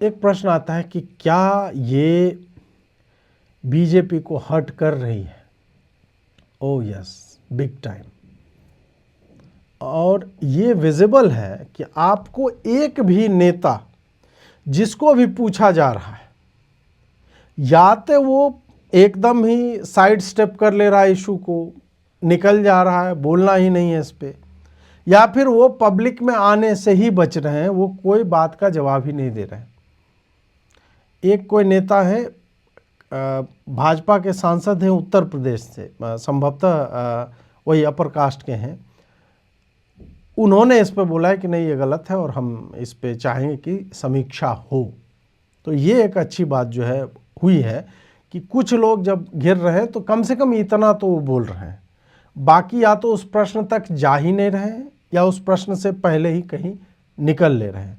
एक प्रश्न आता है कि क्या ये बीजेपी को हर्ट कर रही है? Oh yes, big time. और ये विजिबल है कि आपको एक भी नेता जिसको भी पूछा जा रहा है, या तो वो एकदम ही साइड स्टेप कर ले रहा है इशू को, निकल जा रहा है, बोलना ही नहीं है इस पे, या फिर वो पब्लिक में आने से ही बच रहे हैं, वो कोई बात का जवाब ही नहीं दे रहे हैं। एक कोई नेता है, भाजपा के सांसद हैं उत्तर प्रदेश से, संभवतः वही अपर कास्ट के हैं। उन्होंने इस पर बोला है कि नहीं ये गलत है और हम इस पे चाहेंगे कि समीक्षा हो। तो ये एक अच्छी बात जो है हुई है कि कुछ लोग जब घिर रहे हैं तो कम से कम इतना तो वो बोल रहे हैं, बाकी या तो उस प्रश्न तक जा ही नहीं रहे हैं या उस प्रश्न से पहले ही कहीं निकल ले रहे हैं।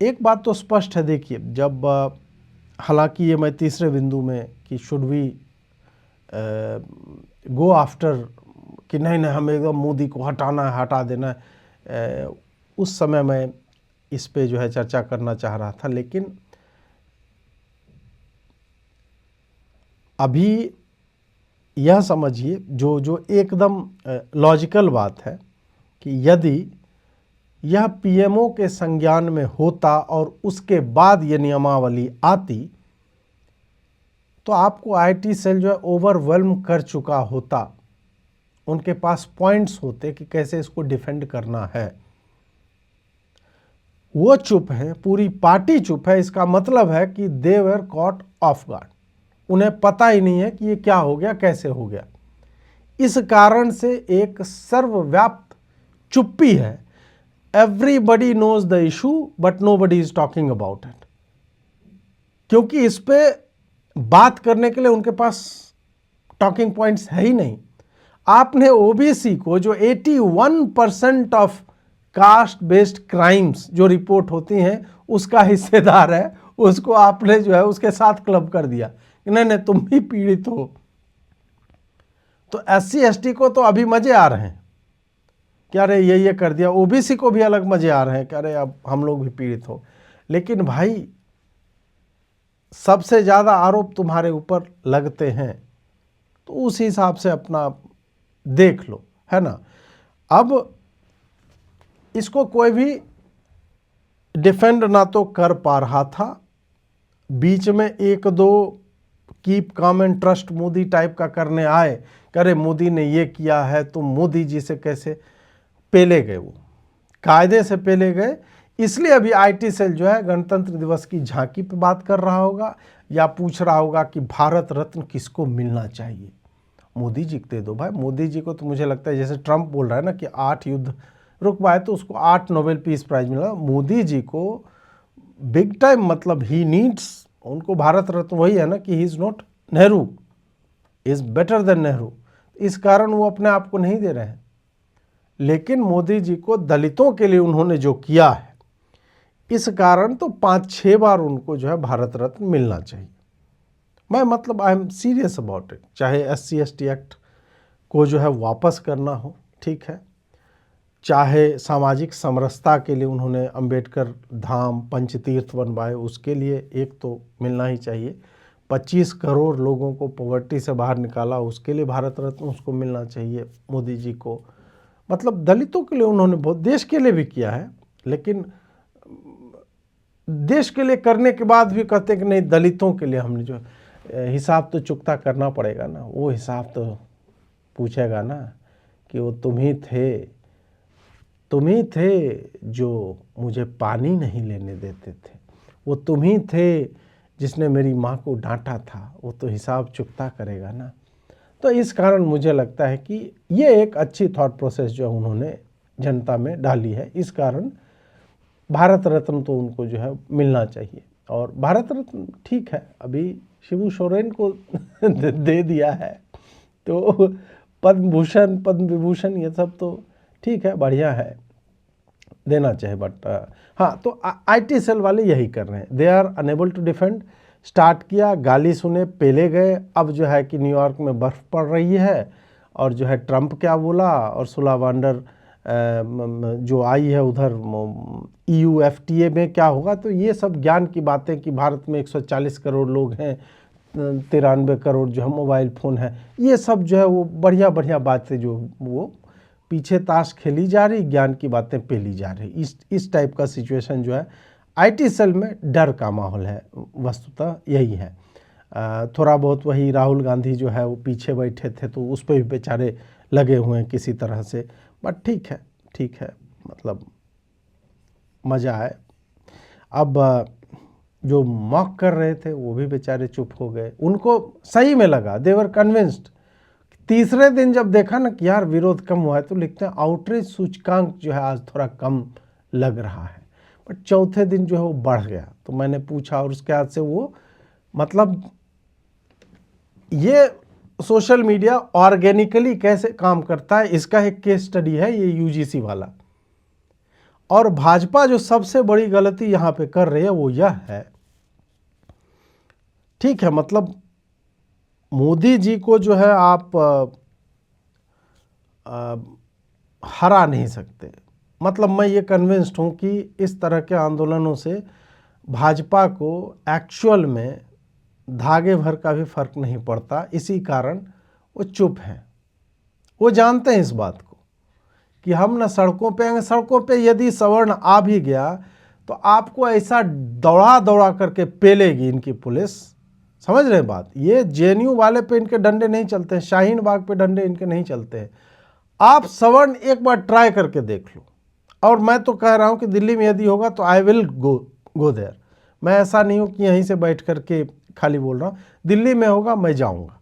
एक बात तो स्पष्ट है, देखिए, जब हालांकि ये मैं तीसरे बिंदु में कि शुड वी गो आफ्टर कि नहीं नहीं हमें एकदम मोदी को हटाना है, हटा देना है, उस समय मैं इस पे जो है चर्चा करना चाह रहा था। लेकिन अभी यह समझिए जो एकदम लॉजिकल बात है कि यदि यह पीएमओ के संज्ञान में होता और उसके बाद ये नियमावली आती तो आपको आईटी सेल जो है ओवरवेल्म कर चुका होता, उनके पास पॉइंट्स होते कि कैसे इसको डिफेंड करना है। वो चुप है, पूरी पार्टी चुप है। इसका मतलब है कि दे वर कॉट ऑफ गार्ड, उन्हें पता ही नहीं है कि ये क्या हो गया, कैसे हो गया। इस कारण से एक सर्वव्याप्त चुप्पी है। Everybody knows the issue but nobody is talking about it, क्योंकि इस पे बात करने के लिए उनके पास टॉकिंग पॉइंट्स है ही नहीं। आपने ओबीसी को, जो 81% ऑफ कास्ट बेस्ड क्राइम्स जो रिपोर्ट होती हैं उसका हिस्सेदार है, उसको आपने जो है उसके साथ क्लब कर दिया कि नहीं नहीं तुम भी पीड़ित हो। तो SC ST को तो अभी मजे आ रहे हैं क्या रे ये कर दिया, ओबीसी को भी अलग मजे आ रहे हैं क्या रे अब हम लोग भी पीड़ित हो। लेकिन भाई सबसे ज़्यादा आरोप तुम्हारे ऊपर लगते हैं तो उस हिसाब से अपना देख लो, है ना। अब इसको कोई भी डिफेंड ना तो कर पा रहा था, बीच में एक दो keep calm and trust Modi type का करने आए, करे मोदी ने ये किया है तो मोदी जी से कैसे पेले गए, वो कायदे से पेले गए। इसलिए अभी आईटी सेल जो है गणतंत्र दिवस की झांकी पे बात कर रहा होगा या पूछ रहा होगा कि भारत रत्न किसको मिलना चाहिए। मोदी जी को दे दो भाई। मोदी जी को तो मुझे लगता है जैसे ट्रंप बोल रहा है ना कि 8 युद्ध रुकवाए तो उसको 8 नोबेल पीस प्राइज मिला। मोदी जी को बिग टाइम, मतलब ही नीड्स, उनको भारत रत्न वही है ना कि he is not Nehru, is better than Nehru. इस कारण वो अपने आप को नहीं दे रहे हैं। लेकिन मोदी जी को दलितों के लिए उन्होंने जो किया है, इस कारण तो 5-6 बार उनको जो है भारत रत्न मिलना चाहिए। मैं मतलब I am serious about it. चाहे SC ST एक्ट को जो है वापस करना हो, ठीक है, चाहे सामाजिक समरसता के लिए उन्होंने अंबेडकर धाम पंचतीर्थ बनवाए, उसके लिए एक तो मिलना ही चाहिए। 25 करोड़ लोगों को पॉवर्टी से बाहर निकाला, उसके लिए भारत रत्न उसको मिलना चाहिए मोदी जी को। मतलब दलितों के लिए उन्होंने बहुत, देश के लिए भी किया है, लेकिन देश के लिए करने के बाद भी कहते हैं कि नहीं दलितों के लिए हमने जो हिसाब तो चुकता करना पड़ेगा ना। वो हिसाब तो पूछेगा ना कि वो तुम ही थे जो मुझे पानी नहीं लेने देते थे, वो तुम ही थे जिसने मेरी माँ को डांटा था, वो तो हिसाब चुकता करेगा ना। तो इस कारण मुझे लगता है कि ये एक अच्छी थॉट प्रोसेस जो उन्होंने जनता में डाली है। इस कारण भारत रत्न तो उनको जो है मिलना चाहिए। और भारत रत्न ठीक है, अभी शिबू सोरेन को दे दिया है, तो पद्म भूषण पद्म विभूषण ये सब तो ठीक है, बढ़िया है, देना चाहिए। बट हाँ, तो आईटी सेल वाले यही कर रहे हैं, they are unable to defend. Start किया, गाली सुने, पेले गए। अब जो है कि न्यूयॉर्क में बर्फ़ पड़ रही है और जो है ट्रंप क्या बोला और सुला वांडर जो आई है उधर EUFTA में क्या होगा। तो ये सब ज्ञान की बातें कि भारत में 140 करोड़ लोग हैं, 93 करोड़ जो है मोबाइल फ़ोन है, ये सब जो है वो बढ़िया बढ़िया बातें जो वो पीछे ताश खेली जा रही, ज्ञान की बातें पेली जा रही। इस टाइप का सिचुएशन जो है IT सेल में डर का माहौल है, वस्तुतः यही है। थोड़ा बहुत वही राहुल गांधी जो है वो पीछे बैठे थे तो उस पर भी बेचारे लगे हुए हैं किसी तरह से, बट ठीक है, मतलब मज़ा आए। अब जो मॉक कर रहे थे वो भी बेचारे चुप हो गए, उनको सही में लगा, देवर कन्विंस्ड। तीसरे दिन जब देखा ना कि यार विरोध कम हुआ है, तो लिखते हैं आउटरीच सूचकांक जो है आज थोड़ा कम लग रहा है, बट चौथे दिन जो है वो बढ़ गया। तो मैंने पूछा और उसके बाद से वो मतलब ये सोशल मीडिया ऑर्गेनिकली कैसे काम करता है इसका एक केस स्टडी है ये UGC वाला। और भाजपा जो सबसे बड़ी गलती यहाँ पे कर रही है वो यह है, ठीक है, मतलब मोदी जी को जो है आप हरा नहीं सकते। मतलब मैं ये कन्विंस्ड हूँ कि इस तरह के आंदोलनों से भाजपा को एक्चुअल में धागे भर का भी फर्क नहीं पड़ता, इसी कारण वो चुप हैं। वो जानते हैं इस बात को कि हम ना सड़कों पे आएंगे, सड़कों पे यदि सवर्ण आ भी गया तो आपको ऐसा दौड़ा दौड़ा करके पेलेगी इनकी पुलिस। समझ रहे हैं बात? ये JNU वाले पे इनके डंडे नहीं चलते हैं, शाहीन बाग पे डंडे इनके नहीं चलते हैं। आप सवर्ण एक बार ट्राई करके देख लो। और मैं तो कह रहा हूं कि दिल्ली में यदि होगा तो आई विल गो देयर। मैं ऐसा नहीं हूं कि यहीं से बैठ करके खाली बोल रहा हूं, दिल्ली में होगा मैं जाऊंगा।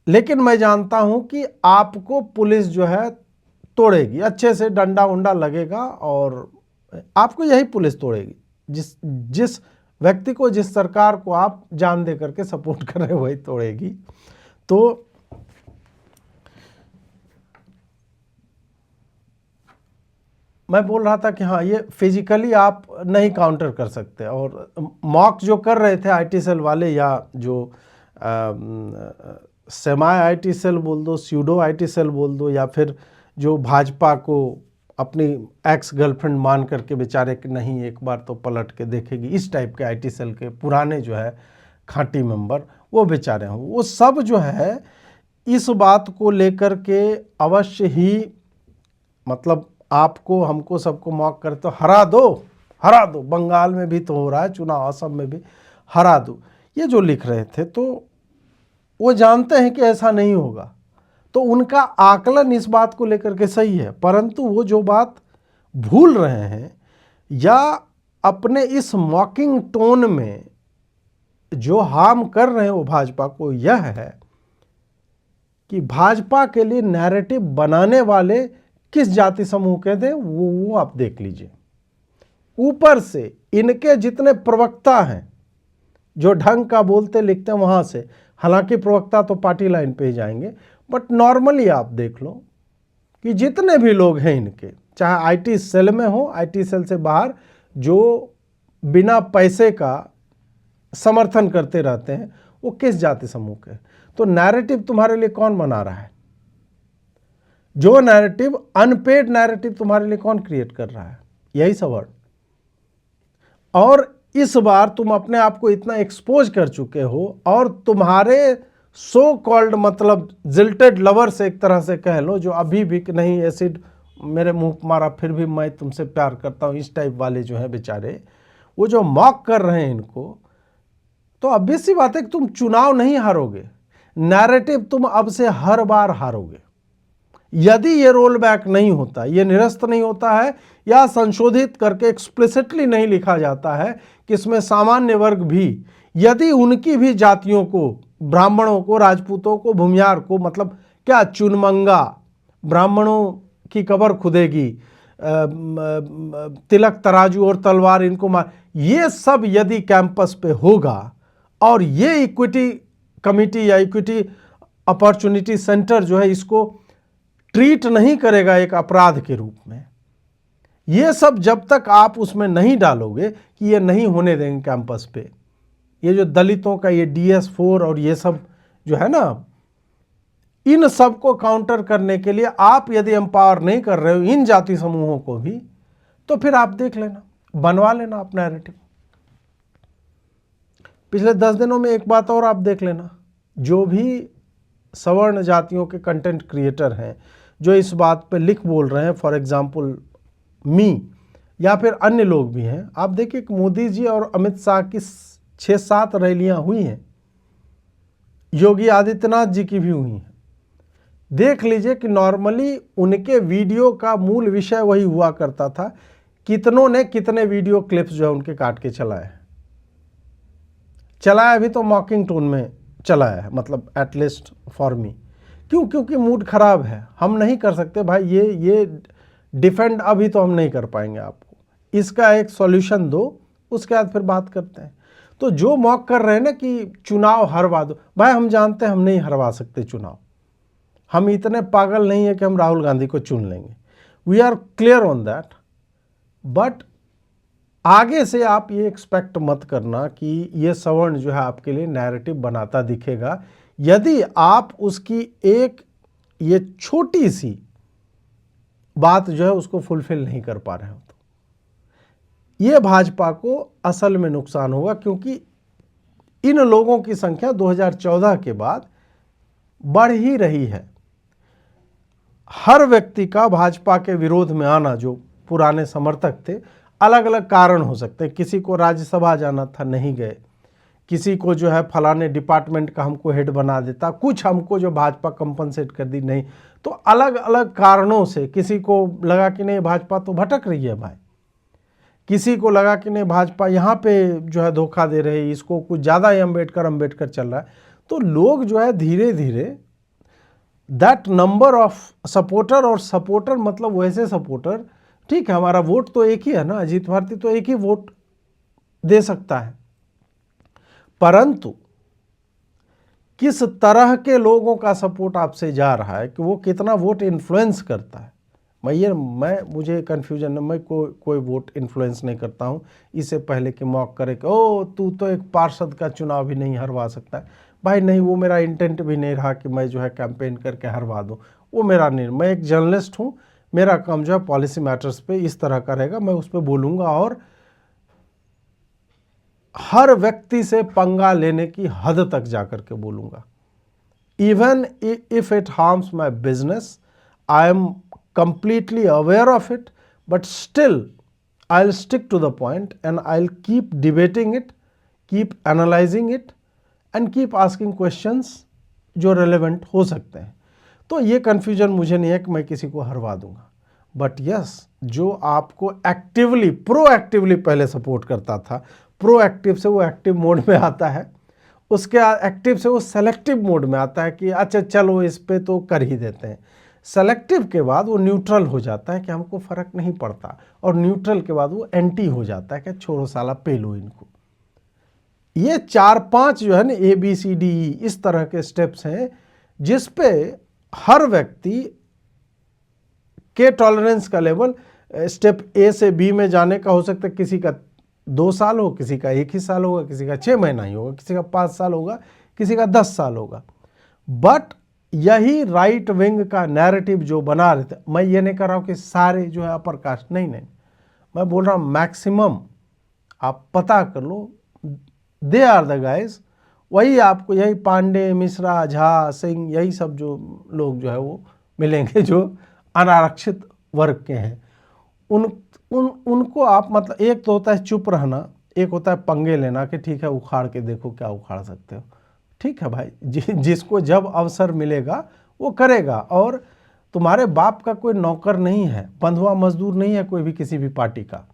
लेकिन मैं जानता हूं कि आपको पुलिस जो है तोड़ेगी, अच्छे से डंडा उंडा लगेगा और आपको यही पुलिस तोड़ेगी। जिस व्यक्ति को, जिस सरकार को आप जान दे करके सपोर्ट कर रहे हो वही तोड़ेगी। तो मैं बोल रहा था कि हाँ, ये फिजिकली आप नहीं काउंटर कर सकते। और मॉक जो कर रहे थे IT सेल वाले, या जो सेमाई IT सेल बोल दो, स्यूडो IT सेल बोल दो, या फिर जो भाजपा को अपनी एक्स गर्लफ्रेंड मान करके बेचारे कि नहीं एक बार तो पलट के देखेगी, इस टाइप के IT सेल के पुराने जो है खांटी मेंबर, वो बेचारे हों, वो सब जो है इस बात को लेकर के अवश्य ही, मतलब आपको, हमको, सबको मॉक करे तो हरा दो। बंगाल में भी तो हो रहा है चुनाव, असम में भी हरा दो, ये जो लिख रहे थे। तो वो जानते हैं कि ऐसा नहीं होगा, तो उनका आकलन इस बात को लेकर के सही है। परंतु वो जो बात भूल रहे हैं या अपने इस मॉकिंग टोन में जो हार्म कर रहे हैं वो भाजपा को, यह है कि भाजपा के लिए नैरेटिव बनाने वाले किस जाति समूह के थे वो आप देख लीजिए। ऊपर से इनके जितने प्रवक्ता हैं जो ढंग का बोलते लिखते हैं वहां से, हालांकि प्रवक्ता तो पार्टी लाइन पे ही जाएंगे, बट नॉर्मली आप देख लो कि जितने भी लोग हैं इनके, चाहे IT सेल में हो, IT सेल से बाहर, जो बिना पैसे का समर्थन करते रहते हैं, वो किस जाति समूह के। तो नैरेटिव तुम्हारे लिए कौन बना रहा है? जो नैरेटिव, अनपेड नैरेटिव तुम्हारे लिए कौन क्रिएट कर रहा है? यही सवाल। और इस बार तुम अपने आप को इतना एक्सपोज कर चुके हो, और तुम्हारे सो कॉल्ड मतलब जिल्टेड लवर्स एक तरह से कह लो, जो अभी भी कि नहीं एसिड मेरे मुंह मारा फिर भी मैं तुमसे प्यार करता हूं, इस टाइप वाले जो हैं बेचारे, वो जो मॉक कर रहे हैं इनको, तो ऑब्वियस सी बात है कि तुम चुनाव नहीं हारोगे, नैरेटिव तुम अब से हर बार हारोगे। यदि ये रोल बैक नहीं होता, ये निरस्त नहीं होता है, या संशोधित करके एक्सप्लिसिटली नहीं लिखा जाता है कि इसमें सामान्य वर्ग भी, यदि उनकी भी जातियों को, ब्राह्मणों को, राजपूतों को, भूमियार को, मतलब क्या चुनमंगा ब्राह्मणों की कब्र खुदेगी, तिलक तराजू और तलवार इनको मार, ये सब यदि कैंपस पे होगा और ये इक्विटी कमिटी या इक्विटी अपॉर्चुनिटी सेंटर जो है इसको ट्रीट नहीं करेगा एक अपराध के रूप में, ये सब जब तक आप उसमें नहीं डालोगे कि ये नहीं होने देंगे कैंपस पे, ये जो दलितों का ये DS4 और ये सब जो है ना, इन सब को काउंटर करने के लिए आप यदि एम्पावर नहीं कर रहे हो इन जाति समूहों को भी, तो फिर आप देख लेना, बनवा लेना अपना नैरेटिव। पिछले 10 दिनों में एक बात और आप देख लेना, जो भी सवर्ण जातियों के कंटेंट क्रिएटर हैं जो इस बात पे लिख बोल रहे हैं, फॉर एग्जाम्पल मी या फिर अन्य लोग भी हैं, आप देखिए कि मोदी जी और अमित शाह की 6-7 रैलियां हुई हैं, योगी आदित्यनाथ जी की भी हुई हैं। देख लीजिए कि नॉर्मली उनके वीडियो का मूल विषय वही हुआ करता था, कितनों ने कितने वीडियो क्लिप्स जो है उनके काट के चलाया भी तो मॉकिंग टोन में चलाया है, मतलब एटलीस्ट फॉर मी। क्यों? क्योंकि मूड खराब है, हम नहीं कर सकते भाई, ये डिफेंड अभी तो हम नहीं कर पाएंगे आपको, इसका एक सॉल्यूशन दो, उसके बाद फिर बात करते हैं। तो जो मॉक कर रहे हैं ना कि चुनाव हरवा दो, भाई हम जानते हैं हम नहीं हरवा सकते चुनाव, हम इतने पागल नहीं है कि हम राहुल गांधी को चुन लेंगे, we are clear on that. But आगे से आप ये एक्सपेक्ट मत करना कि ये सवर्ण जो है आपके लिए नैरेटिव बनाता दिखेगा, यदि आप उसकी एक ये छोटी सी बात जो है उसको फुलफिल नहीं कर पा रहे हो, तो ये भाजपा को असल में नुकसान होगा, क्योंकि इन लोगों की संख्या 2014 के बाद बढ़ ही रही है। हर व्यक्ति का भाजपा के विरोध में आना, जो पुराने समर्थक थे, अलग अलग कारण हो सकते हैं। किसी को राज्यसभा जाना था, नहीं गए, किसी को जो है फलाने डिपार्टमेंट का हमको हेड बना देता, कुछ हमको जो भाजपा कंपनसेट कर दी, नहीं, तो अलग अलग कारणों से किसी को लगा कि नहीं भाजपा तो भटक रही है भाई, किसी को लगा कि नहीं भाजपा यहाँ पे जो है धोखा दे रही है, इसको कुछ ज़्यादा ही अम्बेडकर चल रहा है। तो लोग जो है धीरे धीरे दैट नंबर ऑफ सपोर्टर, और सपोर्टर मतलब वैसे सपोर्टर, ठीक है हमारा वोट तो एक ही है ना, अजीत भारती तो एक ही वोट दे सकता है, परंतु किस तरह के लोगों का सपोर्ट आपसे जा रहा है, कि वो कितना वोट इन्फ्लुएंस करता है, मुझे कन्फ्यूजन है। मैं कोई वोट इन्फ्लुएंस नहीं करता हूँ, इससे पहले कि मॉक करे कि ओ तू तो एक पार्षद का चुनाव भी नहीं हरवा सकता है। भाई नहीं, वो मेरा इंटेंट भी नहीं रहा कि मैं जो है कैंपेन करके हरवा दूँ, वो मेरा नहीं। मैं एक जर्नलिस्ट हूँ, मेरा काम जो है पॉलिसी मैटर्स पे इस तरह का रहेगा, मैं उस पर बोलूँगा और हर व्यक्ति से पंगा लेने की हद तक जाकर के बोलूँगा। Even if it harms my business, I am completely aware of it, but still I'll stick to the point and I'll keep debating it, keep analyzing it and keep asking questions जो relevant हो सकते हैं। तो ये confusion मुझे नहीं है कि मैं किसी को हरवा दूंगा, बट यस, जो आपको एक्टिवली प्रोएक्टिवली पहले सपोर्ट करता था, प्रोएक्टिव से वो एक्टिव मोड में आता है, उसके एक्टिव से वो सेलेक्टिव मोड में आता है कि अच्छा चलो इस पे तो कर ही देते हैं। सेलेक्टिव के बाद वो न्यूट्रल हो जाता है कि हमको फ़र्क नहीं पड़ता, और न्यूट्रल के बाद वो एंटी हो जाता है कि छोड़ो साला पे लो इनको। ये 4-5 जो है ना ABCD इस तरह के स्टेप्स हैं जिस पे हर व्यक्ति के टॉलरेंस का लेवल स्टेप A से B में जाने का हो सकता है, किसी का 2 साल हो, किसी का 1 ही साल होगा, किसी का 6 महीना ही होगा, किसी का 5 साल होगा, किसी का 10 साल होगा। बट यही राइट विंग का नैरेटिव जो बना रहे थे, मैं ये नहीं कर रहा हूँ कि सारे जो है अपर कास्ट, नहीं, मैं बोल रहा हूँ मैक्सिमम आप पता कर लो, दे आर द गाइज, वही आपको यही पांडे, मिश्रा, झा, सिंह, यही सब जो लोग जो है वो मिलेंगे जो अनारक्षित वर्ग के हैं। उनको आप मतलब, एक तो होता है चुप रहना, एक होता है पंगे लेना कि ठीक है उखाड़ के देखो क्या उखाड़ सकते हो। ठीक है भाई, जिसको जब अवसर मिलेगा वो करेगा, और तुम्हारे बाप का कोई नौकर नहीं है, बंधुआ मजदूर नहीं है कोई भी किसी भी पार्टी का।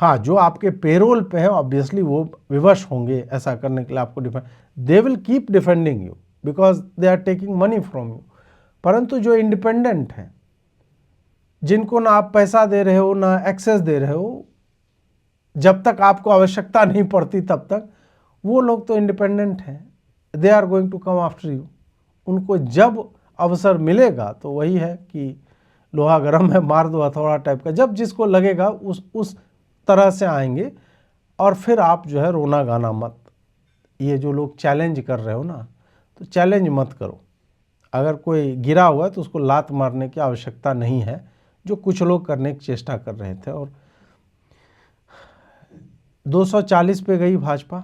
हाँ, जो आपके पेरोल पे है ऑब्वियसली वो विवश होंगे ऐसा करने के लिए आपको defend, they will keep defending you because they are taking money from you. परंतु जो इंडिपेंडेंट हैं, जिनको ना आप पैसा दे रहे हो ना एक्सेस दे रहे हो, जब तक आपको आवश्यकता नहीं पड़ती तब तक, वो लोग तो इंडिपेंडेंट हैं, they are going to come after you. उनको जब अवसर मिलेगा तो वही है कि लोहा गर्म है मार दो हथौड़ा टाइप का, जब जिसको लगेगा उस तरह से आएंगे। और फिर आप जो है रोना गाना मत, ये जो लोग चैलेंज कर रहे हो ना, तो चैलेंज मत करो। अगर कोई गिरा हुआ है तो उसको लात मारने की आवश्यकता नहीं है, जो कुछ लोग करने की चेष्टा कर रहे थे। और 240 पे गई भाजपा,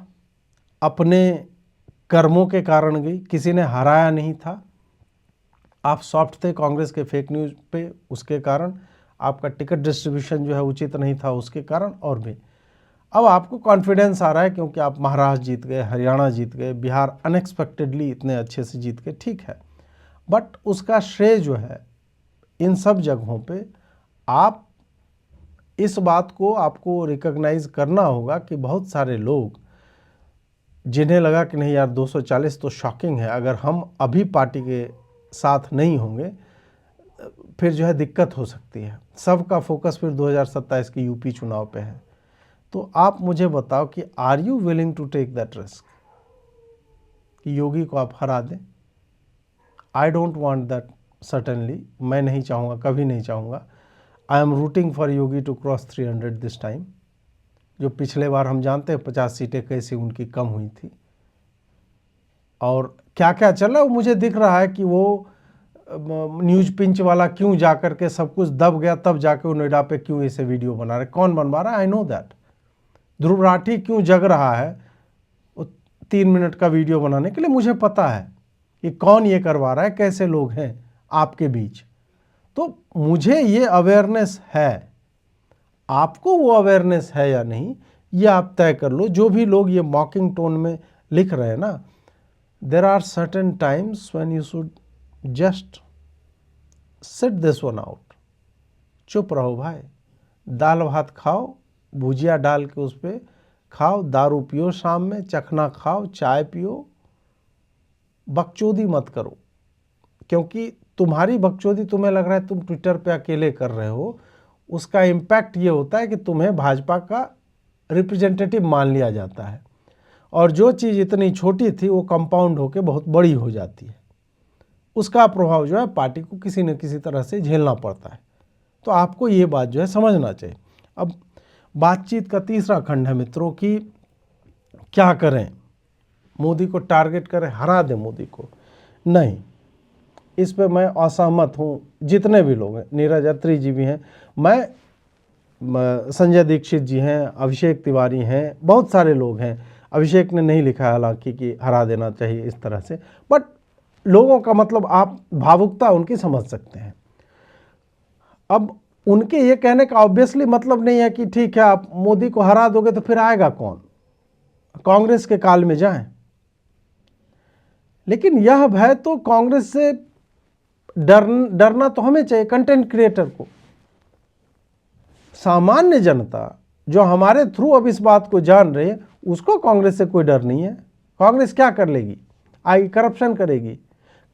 अपने कर्मों के कारण गई, किसी ने हराया नहीं था। आप सॉफ्ट थे कांग्रेस के फेक न्यूज़ पे, उसके कारण आपका टिकट डिस्ट्रीब्यूशन जो है उचित नहीं था, उसके कारण। और भी अब आपको कॉन्फिडेंस आ रहा है क्योंकि आप महाराष्ट्र जीत गए, हरियाणा जीत गए, बिहार अनएक्सपेक्टेडली इतने अच्छे से जीत गए, ठीक है। बट उसका श्रेय जो है इन सब जगहों पे, आप इस बात को आपको रिकॉग्नाइज करना होगा कि बहुत सारे लोग जिन्हें लगा कि नहीं यार 240 तो शॉकिंग है, अगर हम अभी पार्टी के साथ नहीं होंगे फिर जो है दिक्कत हो सकती है। सबका फोकस फिर 2027 की यूपी चुनाव पे है। तो आप मुझे बताओ कि are you willing to take that risk कि योगी को आप हरा दें? I don't want that certainly, मैं नहीं चाहूँगा, कभी नहीं चाहूँगा। I am rooting for Yogi to cross 300 this time. जो पिछले बार हम जानते हैं 50 सीटें कैसे उनकी कम हुई थी और क्या क्या चल रहा है वो मुझे दिख रहा है कि वो न्यूज पिंच वाला क्यों जा कर के सब कुछ दब गया, तब जाके वो नोएडा पे क्यों ऐसे वीडियो बना रहे, कौन बनवा रहा है, I know that. Dhruv Rathee क्यों जग रहा है वो 3 मिनट का वीडियो बनाने के लिए, मुझे पता है कि कौन ये करवा रहा है, कैसे लोग हैं आपके बीच। तो मुझे ये अवेयरनेस है, आपको वो अवेयरनेस है या नहीं ये आप तय कर लो। जो भी लोग ये मॉकिंग टोन में लिख रहे हैं ना, there are certain times when you should just sit this one out. चुप रहो भाई, दाल भात खाओ, भुजिया डाल के उस पर खाओ, दारू पियो, शाम में चखना खाओ, चाय पियो, बकचोदी मत करो। क्योंकि तुम्हारी बकचोदी तुम्हें लग रहा है तुम ट्विटर पे अकेले कर रहे हो, उसका इम्पैक्ट ये होता है कि तुम्हें भाजपा का रिप्रेजेंटेटिव मान लिया जाता है और जो चीज़ इतनी छोटी थी वो कंपाउंड होकर बहुत बड़ी हो जाती है। उसका प्रभाव जो है पार्टी को किसी न किसी तरह से झेलना पड़ता है। तो आपको ये बात जो है समझना चाहिए। अब बातचीत का तीसरा खंड है मित्रों कि क्या करें, मोदी को टारगेट करें, हरा दें मोदी को? नहीं, इस पे मैं असहमत हूँ। जितने भी लोग हैं, नीरज अत्री जी भी हैं, मैं संजय दीक्षित जी हैं, अभिषेक तिवारी हैं, बहुत सारे लोग हैं। अभिषेक ने नहीं लिखा हालांकि कि हरा देना चाहिए इस तरह से, बट लोगों का मतलब आप भावुकता उनकी समझ सकते हैं। अब उनके ये कहने का ऑब्वियसली मतलब नहीं है कि ठीक है आप मोदी को हरा दोगे तो फिर आएगा कौन, कांग्रेस के काल में जाएं। लेकिन यह भय तो कांग्रेस से डरना तो हमें चाहिए, कंटेंट क्रिएटर को। सामान्य जनता जो हमारे थ्रू अब इस बात को जान रही है, उसको कांग्रेस से कोई डर नहीं है। कांग्रेस क्या कर लेगी? आगे करप्शन करेगी।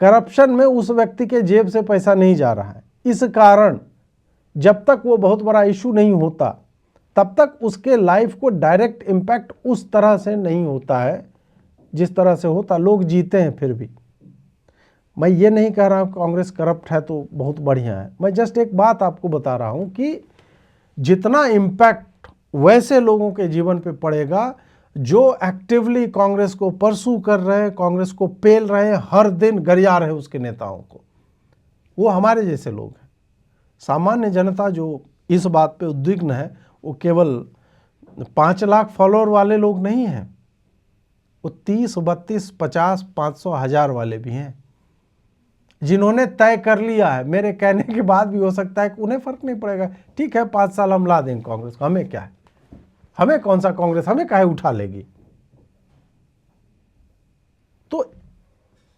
करप्शन में उस व्यक्ति के जेब से पैसा नहीं जा रहा है। इस कारण जब तक वो बहुत बड़ा इशू नहीं होता तब तक उसके लाइफ को डायरेक्ट इम्पैक्ट उस तरह से नहीं होता है जिस तरह से होता। लोग जीते हैं फिर भी। मैं ये नहीं कह रहा हूँ कांग्रेस करप्ट है तो बहुत बढ़िया है, मैं जस्ट एक बात आपको बता रहा हूँ कि जितना इम्पैक्ट वैसे लोगों के जीवन पे पड़ेगा जो एक्टिवली कांग्रेस को परसू कर रहे हैं, कांग्रेस को पेल रहे हैं, हर दिन गरिया रहे उसके नेताओं को, वो हमारे जैसे लोग हैं। सामान्य जनता जो इस बात पे उद्विग्न है वो केवल 5 लाख फॉलोअर वाले लोग नहीं हैं, वो 30, 32, 50, 500, 1000 वाले भी हैं जिन्होंने तय कर लिया है। मेरे कहने के बाद भी हो सकता है कि उन्हें फर्क नहीं पड़ेगा, ठीक है 5 साल हम ला देंगे कांग्रेस को, हमें क्या है, हमें कौन सा कांग्रेस, हमें काहे उठा लेगी। तो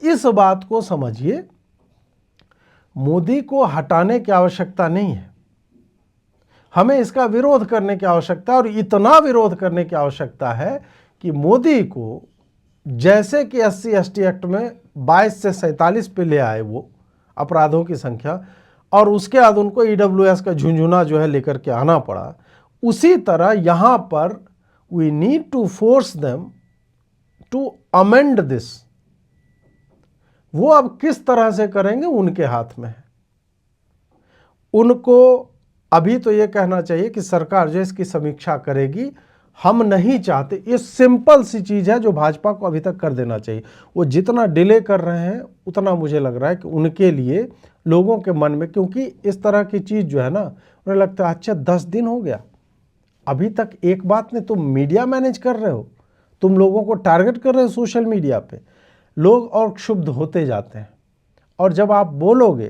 इस बात को समझिए, मोदी को हटाने की आवश्यकता नहीं है, हमें इसका विरोध करने की आवश्यकता है। और इतना विरोध करने की आवश्यकता है कि मोदी को जैसे कि SC/ST एक्ट में 22 से 47 पे ले आए वो अपराधों की संख्या, और उसके बाद उनको EWS का झुंझुना जो है लेकर के आना पड़ा, उसी तरह यहाँ पर we need to force them to amend this. वो अब किस तरह से करेंगे उनके हाथ में है। उनको अभी तो ये कहना चाहिए कि सरकार जो इसकी समीक्षा करेगी, हम नहीं चाहते। ये सिंपल सी चीज़ है जो भाजपा को अभी तक कर देना चाहिए। वो जितना डिले कर रहे हैं उतना मुझे लग रहा है कि उनके लिए लोगों के मन में, क्योंकि इस तरह की चीज़ जो है ना, उन्हें लगता है अच्छा 10 दिन हो गया, अभी तक एक बात नहीं। तुम मीडिया मैनेज कर रहे हो, तुम लोगों को टारगेट कर रहे हो सोशल मीडिया पे, लोग और क्षुब्ध होते जाते हैं। और जब आप बोलोगे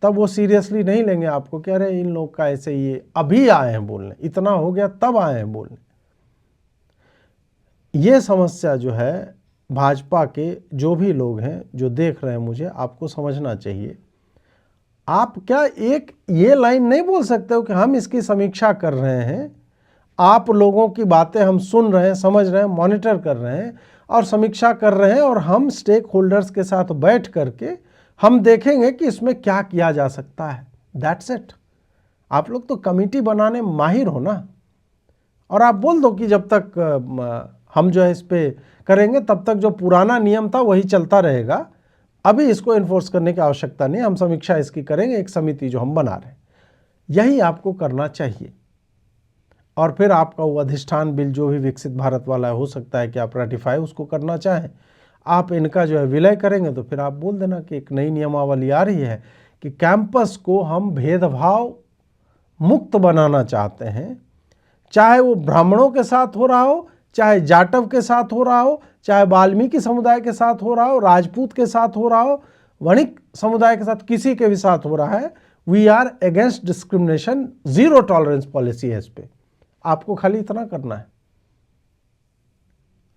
तब वो सीरियसली नहीं लेंगे आपको कि अरे इन लोग का ऐसे ये अभी आए हैं बोलने, इतना हो गया तब आए हैं बोलने। ये समस्या जो है भाजपा के जो भी लोग हैं जो देख रहे हैं, मुझे आपको समझना चाहिए। आप क्या एक ये लाइन नहीं बोल सकते हो कि हम इसकी समीक्षा कर रहे हैं, आप लोगों की बातें हम सुन रहे हैं, समझ रहे हैं, मॉनिटर कर रहे हैं और समीक्षा कर रहे हैं, और हम स्टेक होल्डर्स के साथ बैठ करके हम देखेंगे कि इसमें क्या किया जा सकता है। That's it. आप लोग तो कमेटी बनाने माहिर हो ना, और आप बोल दो कि जब तक हम जो है इस पे करेंगे तब तक जो पुराना नियम था वही चलता रहेगा, अभी इसको इन्फोर्स करने की आवश्यकता नहीं, हम समीक्षा इसकी करेंगे, एक समिति जो हम बना रहे हैं। यही आपको करना चाहिए। और फिर आपका वो अधिष्ठान बिल जो भी विकसित भारत वाला है, हो सकता है कि आप रेटिफाई उसको करना चाहें। आप इनका जो है विलय करेंगे तो फिर आप बोल देना कि एक नई नियमावली आ रही है कि कैंपस को हम भेदभाव मुक्त बनाना चाहते हैं, चाहे वो ब्राह्मणों के साथ हो रहा हो, चाहे जाटव के साथ हो रहा हो, चाहे वाल्मीकि समुदाय के साथ हो रहा हो, राजपूत के साथ हो रहा हो, वणिक समुदाय के साथ, किसी के भी साथ हो रहा है। We are against discrimination, zero tolerance policy है इस पे। आपको खाली इतना करना है,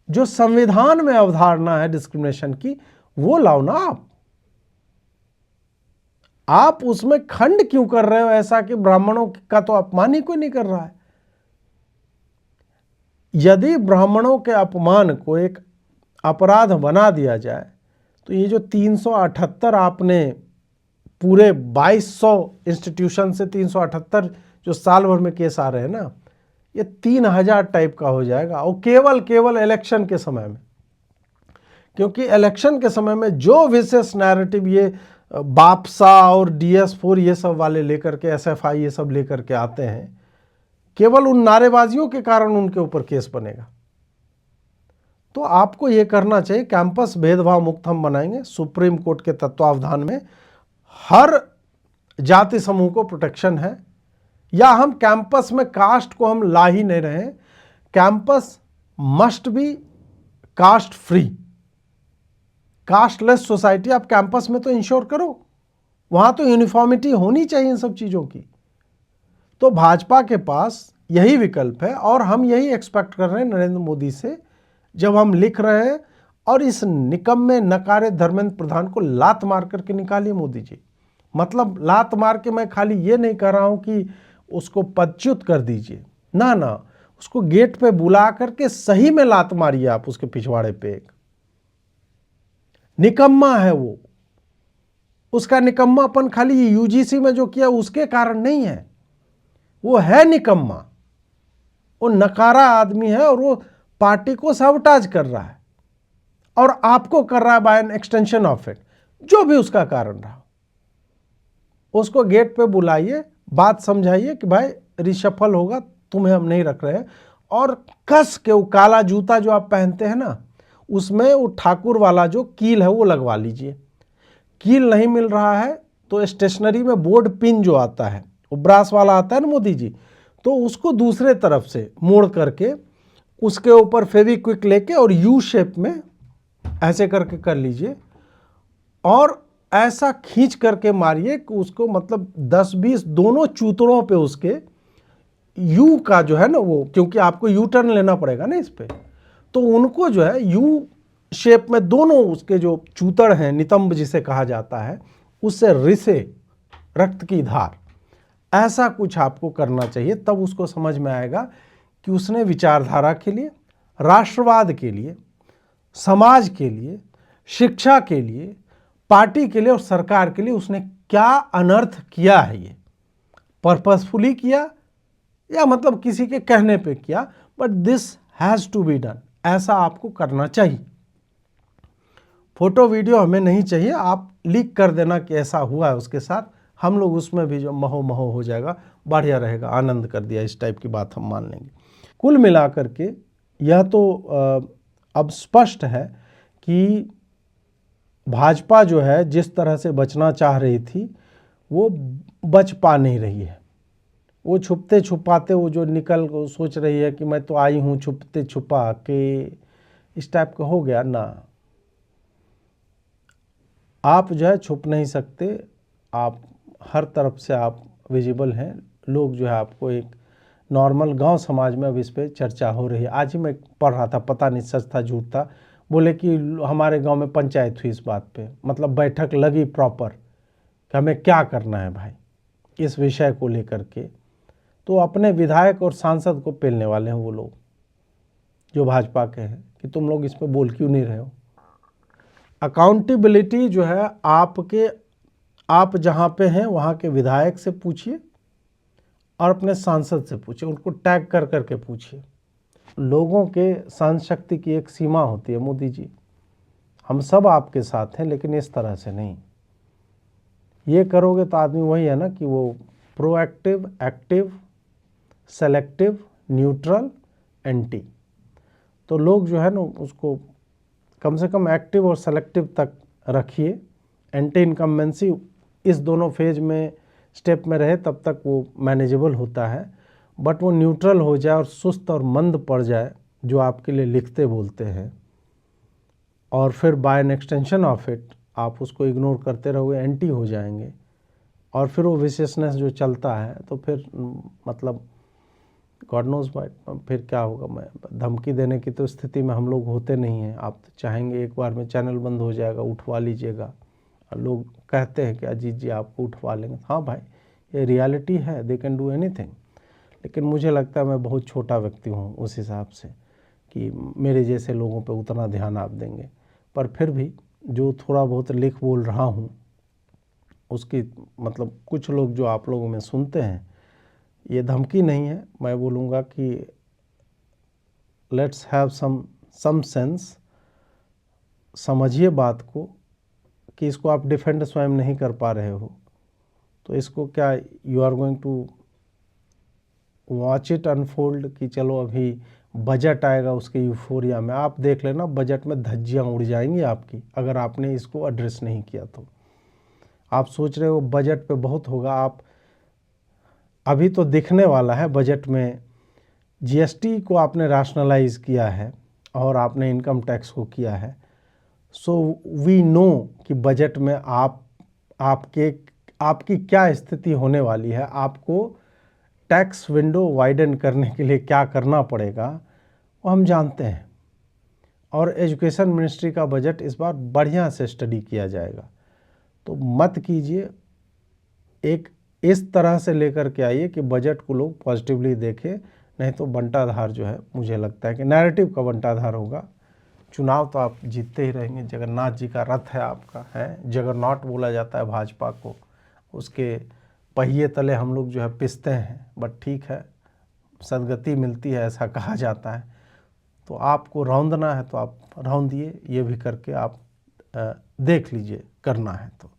जो संविधान में अवधारणा है डिस्क्रिमिनेशन की वो लाओ ना आप उसमें खंड क्यों कर रहे हो ऐसा कि ब्राह्मणों का तो अपमान ही कोई नहीं कर रहा है। यदि ब्राह्मणों के अपमान को एक अपराध बना दिया जाए तो ये जो 378 आपने पूरे 2200 इंस्टीट्यूशन से 378 जो साल भर में केस आ रहे हैं ना, ये 3000 टाइप का हो जाएगा, और केवल इलेक्शन के समय में। क्योंकि इलेक्शन के समय में जो विशेष नैरेटिव ये बापसा और DS4 ये सब वाले लेकर के, SFI ये सब लेकर के आते हैं, केवल उन नारेबाजियों के कारण उनके ऊपर केस बनेगा। तो आपको ये करना चाहिए, कैंपस भेदभाव मुक्त हम बनाएंगे। सुप्रीम कोर्ट के तत्वावधान में हर जाति समूह को प्रोटेक्शन है, या हम कैंपस में कास्ट को हम ला ही नहीं रहे। Campus must be caste free, casteless society आप कैंपस में तो इंश्योर करो, वहां तो यूनिफॉर्मिटी होनी चाहिए इन सब चीजों की। तो भाजपा के पास यही विकल्प है, और हम यही एक्सपेक्ट कर रहे हैं नरेंद्र मोदी से, जब हम लिख रहे हैं। और इस निकम्मे नकारे धर्मेंद्र प्रधान को लात मार करके निकालिए मोदी जी। मतलब लात मार के मैं खाली ये नहीं कर रहा हूं कि उसको पदच्युत कर दीजिए, ना ना, उसको गेट पे बुला करके सही में लात मारिए आप उसके पिछवाड़े पे। एक निकम्मा है वो, उसका निकम्मापन खाली UGC में जो किया उसके कारण नहीं है, वो है निकम्मा, वो नकारा आदमी है, और वो पार्टी को साबोटाज कर रहा है और आपको कर रहा है by an extension of it. जो भी उसका कारण रहा, उसको गेट पे बुलाइए, बात समझाइए कि भाई रिशफल होगा, तुम्हें हम नहीं रख रहे हैं। और कस के वो काला जूता जो आप पहनते हैं ना, उसमें वो ठाकुर वाला जो कील है वो लगवा लीजिए। कील नहीं मिल रहा है तो स्टेशनरी में बोर्ड पिन जो आता है, वो ब्रास वाला आता है ना मोदी जी, तो उसको दूसरे तरफ से मोड़ करके उसके ऊपर फेविक्विक लेके और U शेप में ऐसे करके कर लीजिए, और ऐसा खींच करके मारिए कि उसको मतलब 10-20 दोनों चूतड़ों पे उसके U का जो है ना वो, क्योंकि आपको U टर्न लेना पड़ेगा ना इस पे, तो उनको जो है U शेप में दोनों उसके जो चूतड़ हैं, नितंब जिसे कहा जाता है, उससे रिसे रक्त की धार, ऐसा कुछ आपको करना चाहिए। तब उसको समझ में आएगा कि उसने विचारधारा के लिए, राष्ट्रवाद के लिए, समाज के लिए, शिक्षा के लिए, पार्टी के लिए और सरकार के लिए उसने क्या अनर्थ किया है। ये पर्पसफुली किया या मतलब किसी के कहने पे किया, but this has to be done, ऐसा आपको करना चाहिए। फोटो वीडियो हमें नहीं चाहिए, आप लीक कर देना कि ऐसा हुआ है उसके साथ, हम लोग उसमें भी जो महो महो हो जाएगा, बढ़िया रहेगा, आनंद कर दिया, इस टाइप की बात हम मान लेंगे। कुल मिलाकर के यह तो अब स्पष्ट है कि भाजपा जो है जिस तरह से बचना चाह रही थी वो बच पा नहीं रही है। वो छुपते छुपाते वो जो निकल सोच रही है कि मैं तो आई हूँ छुपते छुपा के, इस टाइप का हो गया ना। आप जो है छुप नहीं सकते, आप हर तरफ से आप विजिबल हैं। लोग जो है आपको एक नॉर्मल गांव समाज में अब इस पर चर्चा हो रही है। आज ही मैं पढ़ रहा था, पता नहीं सच था झूठ था, बोले कि हमारे गांव में पंचायत हुई इस बात पे, मतलब बैठक लगी प्रॉपर कि हमें क्या करना है भाई इस विषय को लेकर के। तो अपने विधायक और सांसद को पेलने वाले हैं वो लोग जो भाजपा के हैं कि तुम लोग इस पर बोल क्यों नहीं रहे हो। अकाउंटेबिलिटी जो है आप जहाँ पे हैं वहाँ के विधायक से पूछिए और अपने सांसद से पूछिए, उनको टैग कर करके पूछिए। लोगों के सहन शक्ति की एक सीमा होती है मोदी जी, हम सब आपके साथ हैं लेकिन इस तरह से नहीं। ये करोगे तो आदमी वही है ना कि वो proactive, active, selective, neutral, anti. तो लोग जो है ना उसको कम से कम एक्टिव और सेलेक्टिव तक रखिए। एंटी इनकम्बेंसी इस दोनों फेज में स्टेप में रहे तब तक वो मैनेजेबल होता है, बट वो न्यूट्रल हो जाए और सुस्त और मंद पड़ जाए जो आपके लिए लिखते बोलते हैं, और फिर by an extension of it आप उसको इग्नोर करते रहोगे, एंटी हो जाएंगे। और फिर वो विशेषनेस जो चलता है तो फिर मतलब गॉड नोज वाइट फिर क्या होगा। मैं धमकी देने की तो स्थिति में हम लोग होते नहीं हैं। आप तो चाहेंगे एक बार में चैनल बंद हो जाएगा उठवा लीजिएगा, और लोग कहते हैं कि अजीत जी आपको उठवा लेंगे। हाँ भाई ये रियलिटी है, दे कैन डू एनीथिंग। लेकिन मुझे लगता है मैं बहुत छोटा व्यक्ति हूँ उस हिसाब से कि मेरे जैसे लोगों पे उतना ध्यान आप देंगे। पर फिर भी जो थोड़ा बहुत लिख बोल रहा हूँ उसकी मतलब कुछ लोग जो आप लोगों में सुनते हैं, ये धमकी नहीं है। मैं बोलूँगा कि लेट्स हैव सम सेंस, समझिए बात को कि इसको आप डिफेंड स्वयं नहीं कर पा रहे हो तो इसको क्या you are going to watch it unfold कि चलो अभी बजट आएगा उसके यूफोरिया में आप देख लेना बजट में धज्जियाँ उड़ जाएंगी आपकी अगर आपने इसको एड्रेस नहीं किया तो। आप सोच रहे हो बजट पे बहुत होगा, आप अभी तो दिखने वाला है बजट में। जीएसटी को आपने रैशनलाइज किया है और आपने इनकम टैक्स को किया है, सो वी नो कि बजट में आपकी क्या स्थिति होने वाली है। आपको टैक्स विंडो वाइडन करने के लिए क्या करना पड़ेगा वो हम जानते हैं। और एजुकेशन मिनिस्ट्री का बजट इस बार बढ़िया से स्टडी किया जाएगा, तो मत कीजिए, एक इस तरह से लेकर के आइए कि बजट को लोग पॉजिटिवली देखें। नहीं तो बंटाधार जो है मुझे लगता है कि नैरेटिव का बंटाधार होगा। चुनाव तो आप जीतते ही रहेंगे, जगन्नाथ जी का रथ है आपका, है जगरनॉट बोला जाता है भाजपा को, उसके पहिए तले हम लोग जो है पिसते हैं, बट ठीक है सदगति मिलती है ऐसा कहा जाता है। तो आपको रौंदना है तो आप रौंदिए, ये भी करके आप देख लीजिए करना है तो।